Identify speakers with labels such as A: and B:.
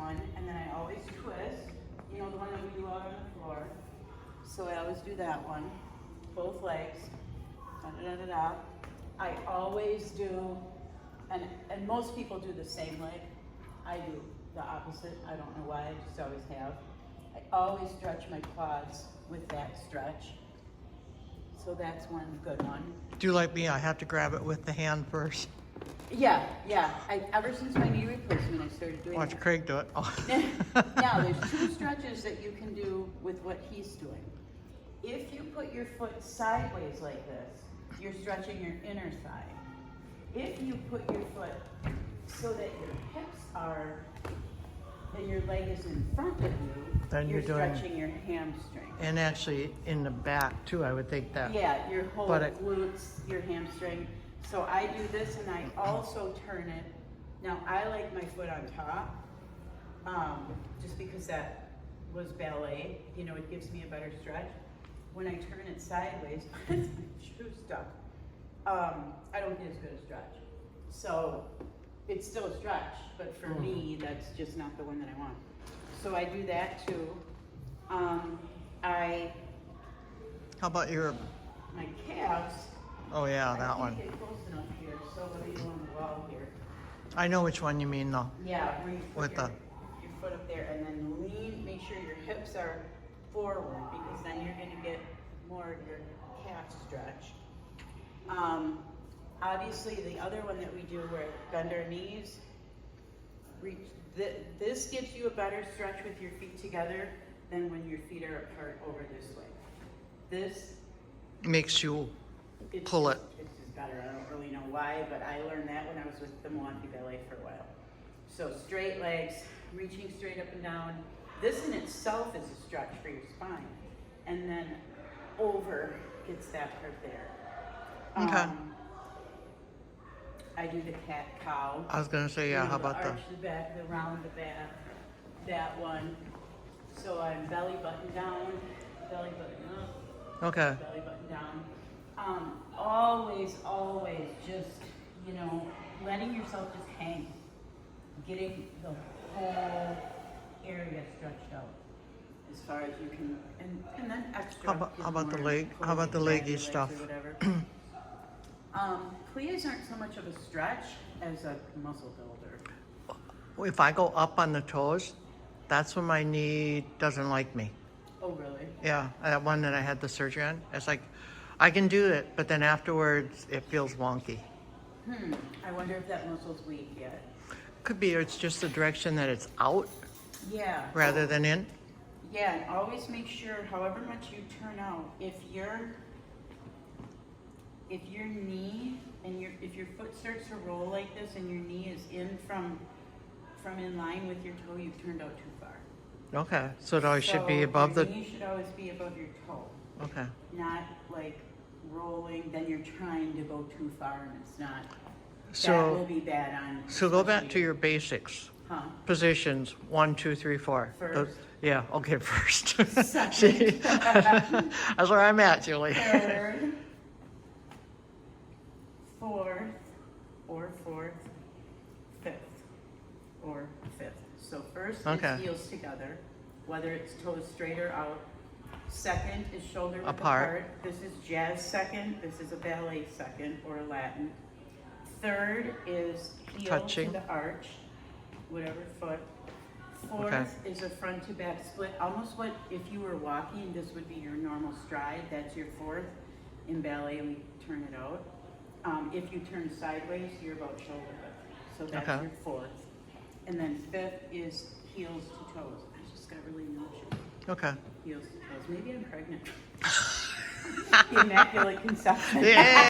A: one, and then I always twist, you know, the one that we do out on the floor. So I always do that one, both legs, da-da-da-da-da. I always do, and most people do the same leg. I do the opposite. I don't know why, I just always have. I always stretch my quads with that stretch. So that's one good one.
B: Do like me, I have to grab it with the hand first.
A: Yeah. Ever since my knee replacement, I started doing
B: Watch
A: that.
B: Craig do it. Oh.
A: Now, there's two stretches that you can do with what he's doing. If you put your foot sideways like this, you're stretching your inner thigh. If you put your foot so that your hips are, and your leg is in front of you,
B: Then
A: you're
B: you're doing-
A: stretching your hamstring.
B: And actually in the back too, I would think that.
A: Yeah, your whole
B: But it-
A: glutes, your hamstring. So I do this and I also turn it. Now I like my foot on top, just because that was ballet. You know, it gives me a better stretch. When I turn it sideways, my shoe stuck. I don't get as good a stretch. So it's still a stretch, but for me, that's just not the one that I want. So I do that too.
B: How about your,
A: My calves.
B: oh yeah,
A: I
B: that
A: can't
B: one.
A: get close enough here, so what do you on the wall here?
B: I know which one you mean though.
A: Yeah, where you put
B: With
A: your foot up there and then lean, make sure your hips are forward because then you're gonna get more of your calf stretch. Obviously the other one that we do where bend our knees, this gives you a better stretch with your feet together than when your feet are apart over this way. This
B: Makes you
A: It's
B: pull
A: just-
B: it.
A: It's just better. I don't really know why, but I learned that when I was with the Milwaukee Ballet for a while. So straight legs, reaching straight up and down. This in itself is a stretch for your spine. And then over gets that part there.
B: Okay.
A: I do the cat-cow.
B: I was gonna say, yeah,
A: You know,
B: how about
A: the arch the back, the round the back, that one. So I'm belly button down, belly button up.
B: Okay.
A: Belly button down. Always just, you know, letting yourself just hang. Getting the whole area stretched out as far as you can, and then extra.
B: How about the leg? How about the leggy
A: legs or
B: stuff?
A: whatever. Plies aren't so much of a stretch as a muscle builder.
B: If I go up on the toes, that's when my knee doesn't like me.
A: Oh, really?
B: Yeah, that one that I had the surgery on. It's like, I can do it, but then afterwards it feels wonky.
A: I wonder if that muscle's weak yet.
B: Could be, it's just the direction that it's out
A: Yeah.
B: rather than in.
A: Yeah, and always make sure, however much you turn out, if your knee and if your foot starts to roll like this and your knee is in from in line with your toe, you've turned out too far.
B: Okay, so it always should be
A: So
B: above
A: your
B: the,
A: knee should always be above your toe,
B: okay.
A: not like rolling. Then you're trying to go too far and it's not. That will
B: So,
A: be bad on.
B: so go back to
A: especially-
B: your basics.
A: Huh?
B: Positions, 1, 2, 3, 4.
A: First.
B: Yeah, okay, first.
A: Second.
B: See? That's where I'm at, Julie.
A: Third, fourth, fifth, or fifth. So first
B: Okay.
A: is heels together, whether it's toes straight or out. Second is shoulder width
B: Apart.
A: apart. This is jazz second. This is a ballet second or a Latin. Third is heel
B: Touching.
A: to the arch, whatever foot. Fourth
B: Okay.
A: is a front to back split. Almost what if you were walking, this would be your normal stride. That's your fourth. In ballet, we turn it out. If you turn sideways, you're about shoulder width. So that's
B: Okay.
A: your fourth. And then fifth is heels to toes. I just got really nauseous.
B: Okay.
A: Heels to toes. Maybe I'm pregnant. Immaculate conception.
B: Yeah.